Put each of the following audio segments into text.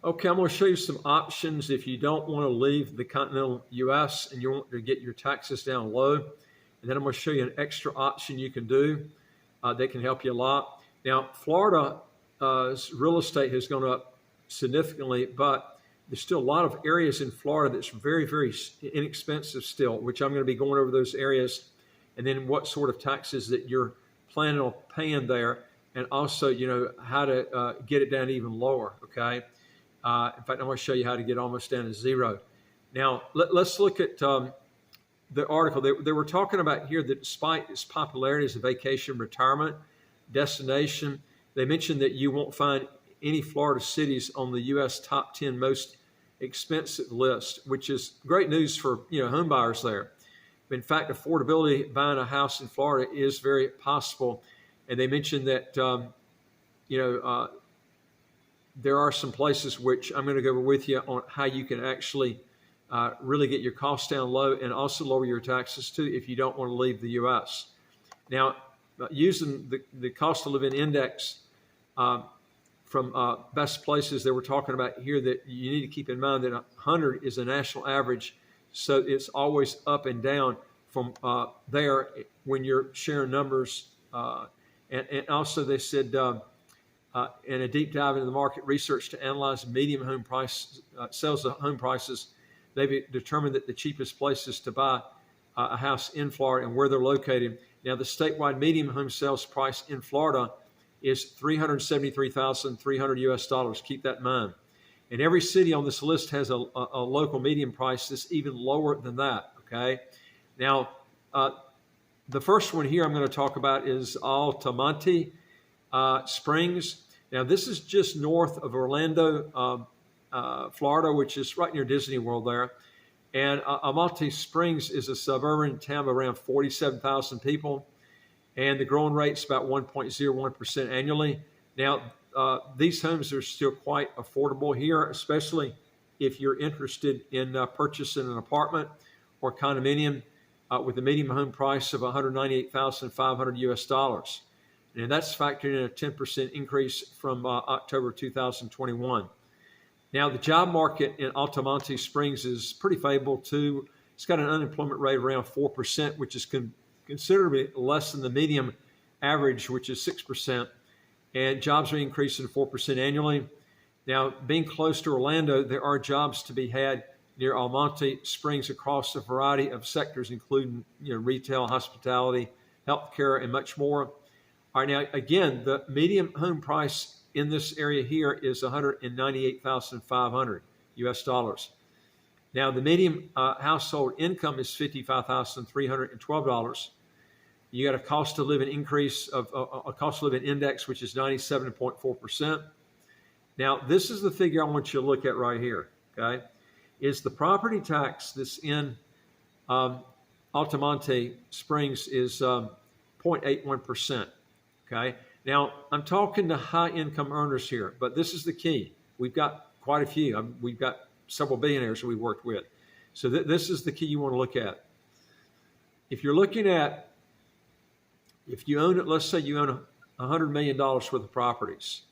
Okay, I'm going to show you some options if you don't want to leave the continental U.S. and you want to get your taxes down low. And then I'm going to show you an extra option you can do that can help you a lot. Now, Florida's real estate has gone up significantly, but there's still a lot of areas in Florida that's very, very inexpensive still, which I'm going to be going over those areas and then what sort of taxes that you're planning on paying there, and also, how to get it down even lower, okay? In fact, I'm going to show you how to get almost down to zero. Now, let's look at the article. They were talking about here that despite its popularity as a vacation retirement destination, they mentioned that you won't find any Florida cities on the U.S. top 10 most expensive list, which is great news for home buyers there. In fact, affordability buying a house in Florida is very possible, and they mentioned that there are some places which I'm going to go over with you on how you can actually really get your costs down low and also lower your taxes too if you don't want to leave the U.S. Now, using the cost of living index from best places, they were talking about here that you need to keep in mind that 100 is a national average, so it's always up and down from there when you're sharing numbers. And also they said in a deep dive into the market research to analyze median home price sales of home prices, they've determined that the cheapest places to buy a house in Florida and where they're located. Now, the statewide median home sales price in Florida is $373,300 US. Keep that in mind. And every city on this list has a local median price that's even lower than that. Okay. Now, the first one here I'm going to talk about is Altamonte Springs. Now, this is just north of Orlando, Florida, which is right near Disney World there. And Altamonte Springs is a suburban town of around 47,000 people, and the growing rate's about 1.01% annually. Now, these homes are still quite affordable here, especially if you're interested in purchasing an apartment or condominium with a median home price of $198,500 US. And that's factoring in a 10% increase from October 2021. Now, the job market in Altamonte Springs is pretty favorable too. It's got an unemployment rate of around 4%, which is considerably less than the median average, which is 6%. And jobs are increasing 4% annually. Now, being close to Orlando, there are jobs to be had near Altamonte Springs across a variety of sectors, including retail, hospitality, healthcare, and much more. All right, now, again, the median home price in this area here is $198,500 US. Now, the median household income is $55,312. You got a cost of living increase of a cost of living index, which is 97.4%. Now, this is the figure I want you to look at right here, okay, is the property tax that's in Altamonte Springs is 0.81%, okay? Now, I'm talking to high-income earners here, but this is the key. We've got quite a few. We've got several billionaires that we worked with. So this is the key you want to look at. If you're looking at, if you own it, let's say you own $100 million worth of properties,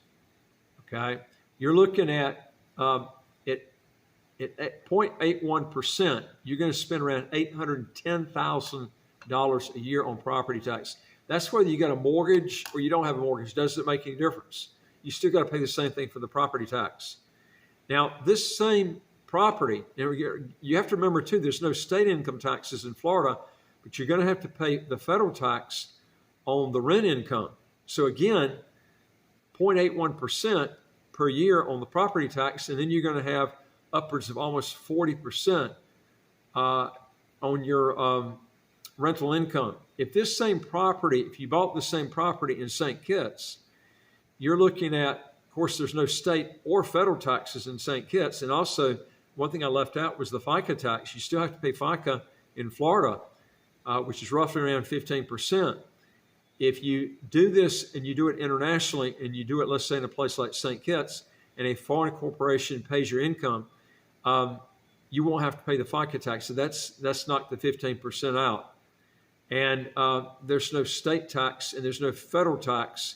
okay? You're looking at 0.81%, you're going to spend around $810,000 a year on property tax. That's whether you got a mortgage or you don't have a mortgage. Doesn't make any difference. You still got to pay the same thing for the property tax. Now, this same property, you have to remember too, there's no state income taxes in Florida, but you're going to have to pay the federal tax on the rent income. So again, 0.81% per year on the property tax, and then you're going to have upwards of almost 40% on your rental income. If this same property, if you bought the same property in St. Kitts, you're looking at, of course, there's no state or federal taxes in St. Kitts. And also, one thing I left out was the FICA tax. You still have to pay FICA in Florida, which is roughly around 15%. If you do this and you do it internationally and you do it, let's say, in a place like St. Kitts, and a foreign corporation pays your income, you won't have to pay the FICA tax. So that's knocked the 15% out. And there's no state tax and there's no federal tax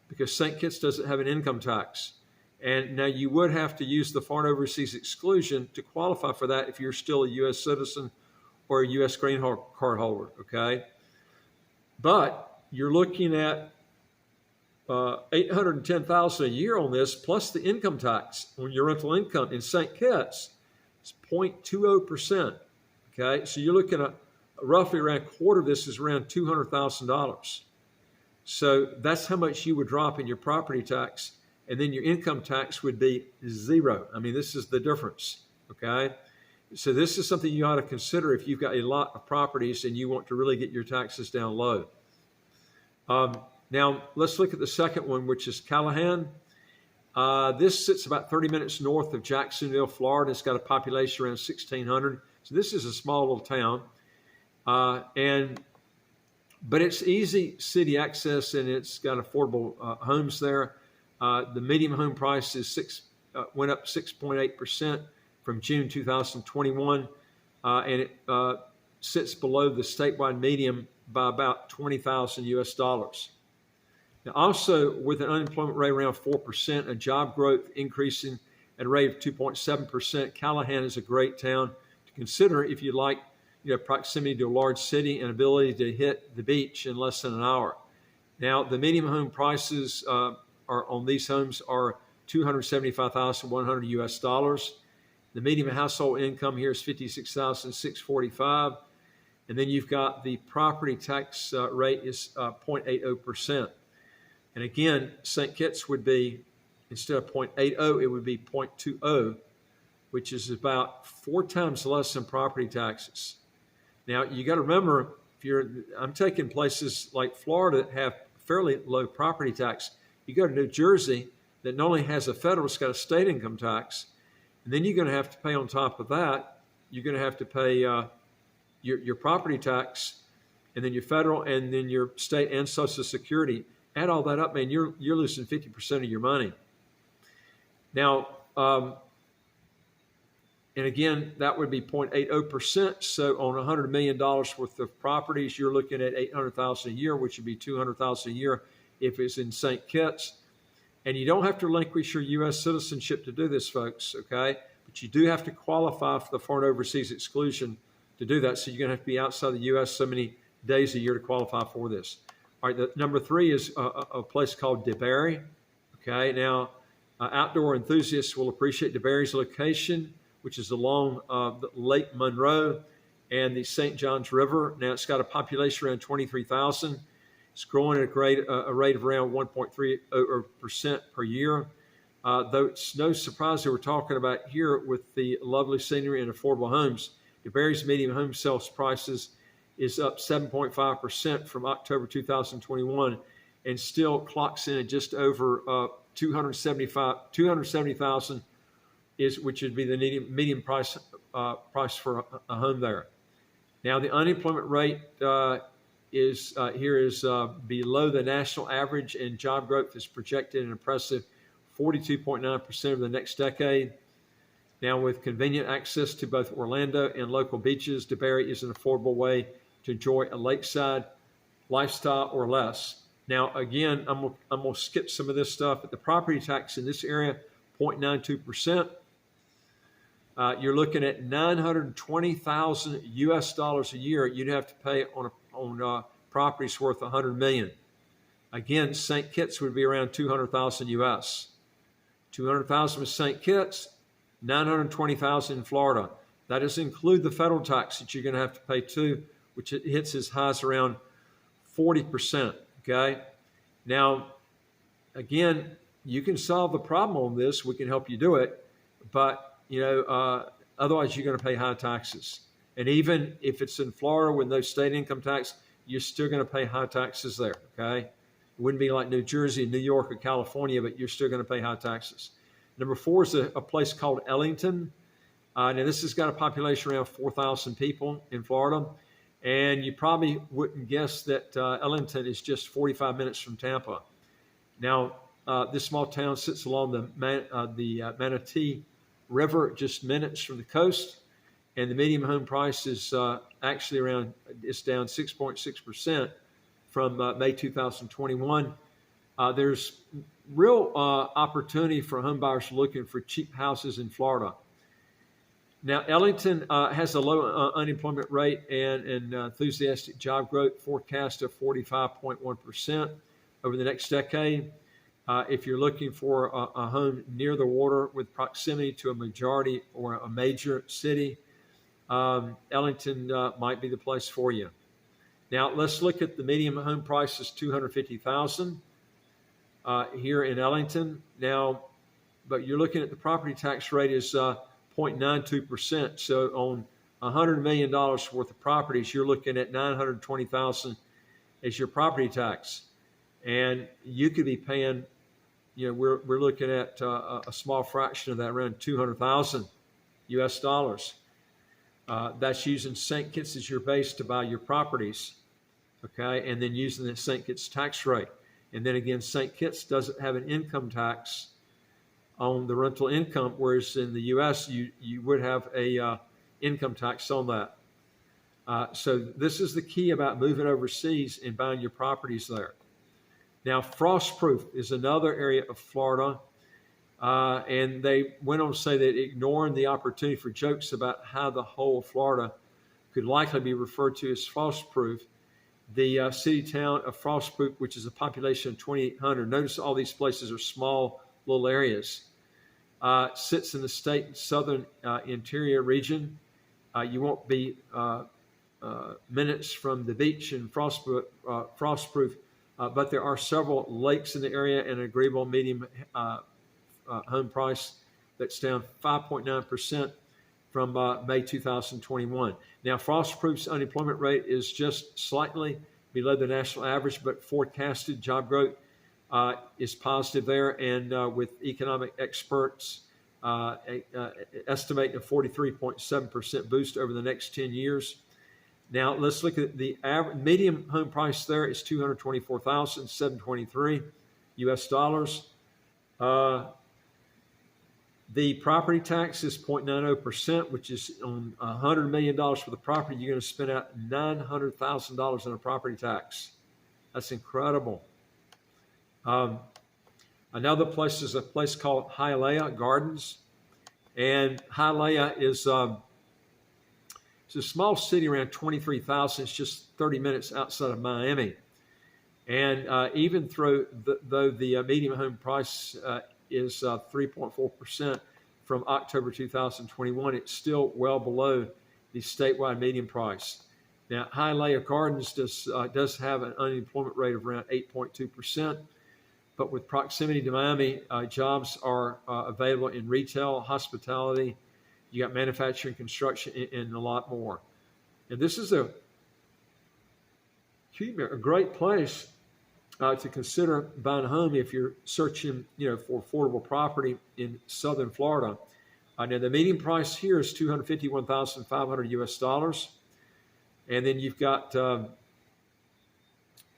because St. Kitts doesn't have an income tax. And now you would have to use the foreign overseas exclusion to qualify for that if you're still a U.S. citizen or a U.S. green card holder, okay? But you're looking at $810,000 a year on this, plus the income tax on your rental income in St. Kitts. It's 0.20%, okay? So you're looking at roughly around a quarter of this is around $200,000. So that's how much you would drop in your property tax, and then your income tax would be zero. I mean, this is the difference, okay? So this is something you ought to consider if you've got a lot of properties and you want to really get your taxes down low. Now, let's look at the second one, which is Callahan. This sits about 30 minutes north of Jacksonville, Florida. It's got a population around 1,600. So this is a small little town. But it's easy city access, and it's got affordable homes there. The median home price is went up 6.8% from June 2021, and it sits below the statewide median by about $20,000 US. Now, also with an unemployment rate around 4%, a job growth increasing at a rate of 2.7%, Callahan is a great town to consider if you like, proximity to a large city and ability to hit the beach in less than an hour. Now, the median home prices are on these homes are $275,100 US. The median household income here is $56,645, and then you've got the property tax rate is 0.80%. And again, St. Kitts would be, instead of 0.80, it would be 0.20, which is about 4 times less than property taxes. Now, you got to remember, I'm taking places like Florida that have fairly low property tax. You go to New Jersey that not only has a federal, it's got a state income tax. And then you're going to have to pay on top of that, you're going to have to pay your property tax, and then your federal, and then your state and Social Security. Add all that up, man, you're losing 50% of your money. Now, and again, that would be 0.80%. So on $100 million worth of properties, you're looking at $800,000 a year, which would be $200,000 a year if it's in St. Kitts. And you don't have to relinquish your U.S. citizenship to do this, folks, okay? But you do have to qualify for the foreign overseas exclusion to do that. So you're going to have to be outside the U.S. so many days a year to qualify for this. All right, number 3 is a place called DeBerry. Okay, now outdoor enthusiasts will appreciate DeBerry's location, which is along Lake Monroe and the St. Johns River. Now it's got a population around 23,000. It's growing at a rate of around 1.30% per year. Though it's no surprise that we're talking about here with the lovely scenery and affordable homes. DeBerry's median home sales prices is up 7.5% from October 2021, and still clocks in at just over 270,000, which would be the median price for a home there. Now the unemployment rate is below the national average, and job growth is projected an impressive 42.9% over the next decade. Now, with convenient access to both Orlando and local beaches, DeBerry is an affordable way to enjoy a lakeside lifestyle or less. Now, again, I'm going to skip some of this stuff, but the property tax in this area, 0.92%. You're looking at $920,000 US a year you'd have to pay on properties worth $100 million. Again, St. Kitts would be around $200,000 US. $200,000 with St. Kitts, $920,000 in Florida. That doesn't include the federal tax that you're going to have to pay too, which it hits as high as around 40%. Okay. Now, again, you can solve the problem on this. We can help you do it, but otherwise you're going to pay high taxes. And even if it's in Florida with no state income tax, you're still going to pay high taxes there. Okay. It wouldn't be like New Jersey, New York, or California, but you're still going to pay high taxes. Number 4 is a place called Ellington. Now, this has got a population around 4,000 people in Florida. And you probably wouldn't guess that Ellington is just 45 minutes from Tampa. Now, this small town sits along the Manatee River, just minutes from the coast. And the median home price is actually it's down 6.6% from May 2021. There's real opportunity for home buyers looking for cheap houses in Florida. Now, Ellington has a low unemployment rate and enthusiastic job growth forecast of 45.1% over the next decade. If you're looking for a home near the water with proximity to a majority or a major city, Ellington might be the place for you. Now, let's look at the median home price is $250,000 here in Ellington. Now, but you're looking at the property tax rate is 0.92%. So on $100 million worth of properties, you're looking at $920,000 as your property tax. And you could be paying, we're looking at a small fraction of that, around 200,000 US dollars. That's using St. Kitts as your base to buy your properties, okay? And then using the St. Kitts tax rate. And then again, St. Kitts doesn't have an income tax on the rental income, whereas in the U.S. you would have a income tax on that. So this is the key about moving overseas and buying your properties there. Now, Frostproof is another area of Florida, and they went on to say that ignoring the opportunity for jokes about how the whole of Florida could likely be referred to as Frostproof, the city-town of Frostproof, which is a population of 2,800, notice all these places are small little areas, sits in the state southern interior region. You won't be minutes from the beach in Frostproof, but there are several lakes in the area and an agreeable medium home price that's down 5.9% from May 2021. Now, Frostproof's unemployment rate is just slightly below the national average, but forecasted job growth is positive there, and with economic experts estimating a 43.7% boost over the next 10 years. Now, let's look at the median home price there is $224,723 US dollars. The property tax is 0.90%, which is on $100 million for the property. You're going to spend out $900,000 in a property tax. That's incredible. Another place is a place called Hialeah Gardens. And Hialeah is it's a small city around 23,000. It's just 30 minutes outside of Miami. And even though the median home price is 3.4% from October 2021, it's still well below the statewide median price. Now, Hialeah Gardens does have an unemployment rate of around 8.2%, but with proximity to Miami, jobs are available in retail, hospitality, you got manufacturing, construction, and a lot more. And this is a great place to consider buying a home if you're searching, for affordable property in southern Florida. Now the median price here is $251,500 US dollars, and then you've got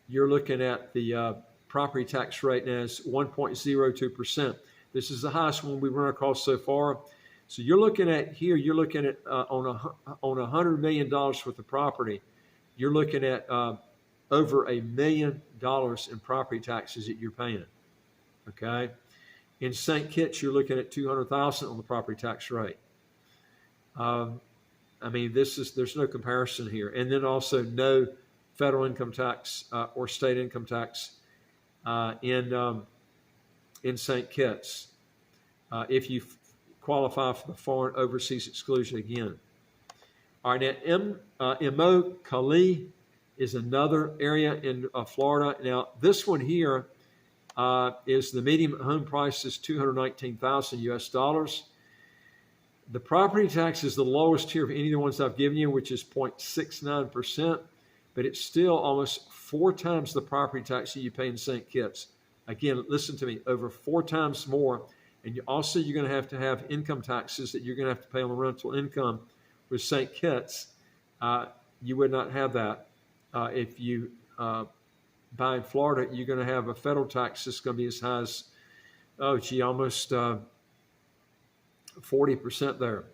you're looking at the property tax rate now is 1.02%. This is the highest one we've run across so far. So you're looking at here. You're looking at on $100 million worth of property. You're looking at over $1 million in property taxes that you're paying. Okay, in St. Kitts, you're looking at $200,000 on the property tax rate. I mean, there's no comparison here, and then also no federal income tax or state income tax in St. Kitts if you qualify for the foreign overseas exclusion again. All right, now Callahan is another area in Florida. Now, this one here is the median home price is $219,000 US dollars. The property tax is the lowest here of any of the ones I've given you, which is 0.69%, but it's still almost 4 times the property tax that you pay in St. Kitts. Again, listen to me, over 4 times more. And you're going to have income taxes that you're going to have to pay on the rental income with St. Kitts. You would not have that. If you buy in Florida, you're going to have a federal tax that's going to be as high as, almost 40% there.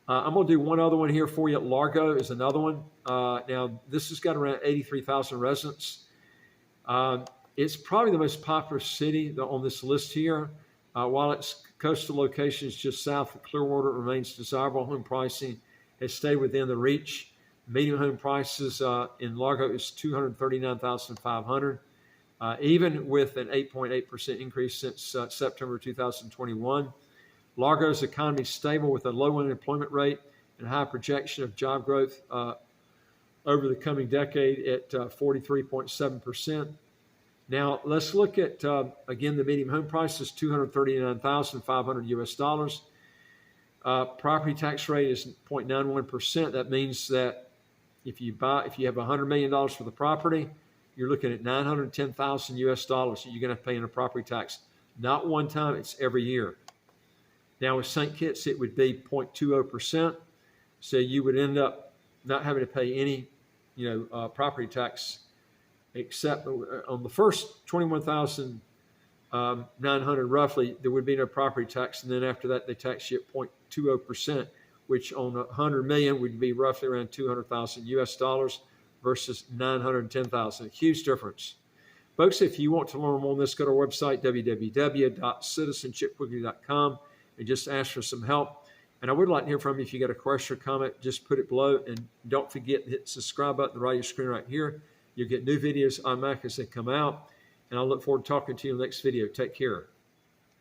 I'm going to do one other one here for you. Largo is another one. Now, this has got around 83,000 residents. It's probably the most popular city on this list here. While its coastal location is just south of Clearwater, it remains desirable. Home pricing has stayed within the reach. Median home prices in Largo is $239,500, even with an 8.8% increase since September 2021. Largo's economy is stable with a low unemployment rate and high projection of job growth over the coming decade at 43.7%. Now, let's look at, again, the median home price is $239,500 US dollars. Property tax rate is 0.91%. That means that if you have $100 million for the property, you're looking at $910,000 US dollars that you're going to pay in a property tax. Not one time, it's every year. Now with St. Kitts, it would be 0.20%. So you would end up not having to pay any, property tax, except on the first 21,900 roughly, there would be no property tax. And then after that, they tax you at 0.20%, which on 100 million would be roughly around 200,000 US dollars versus 910,000. Huge difference. Folks, if you want to learn more on this, go to our website, www.citizenshipquickly.com, and just ask for some help. And I would like to hear from you. If you got a question or comment, just put it below. And don't forget to hit the subscribe button right on your screen right here. You'll get new videos automatically as they come out. And I look forward to talking to you in the next video. Take care.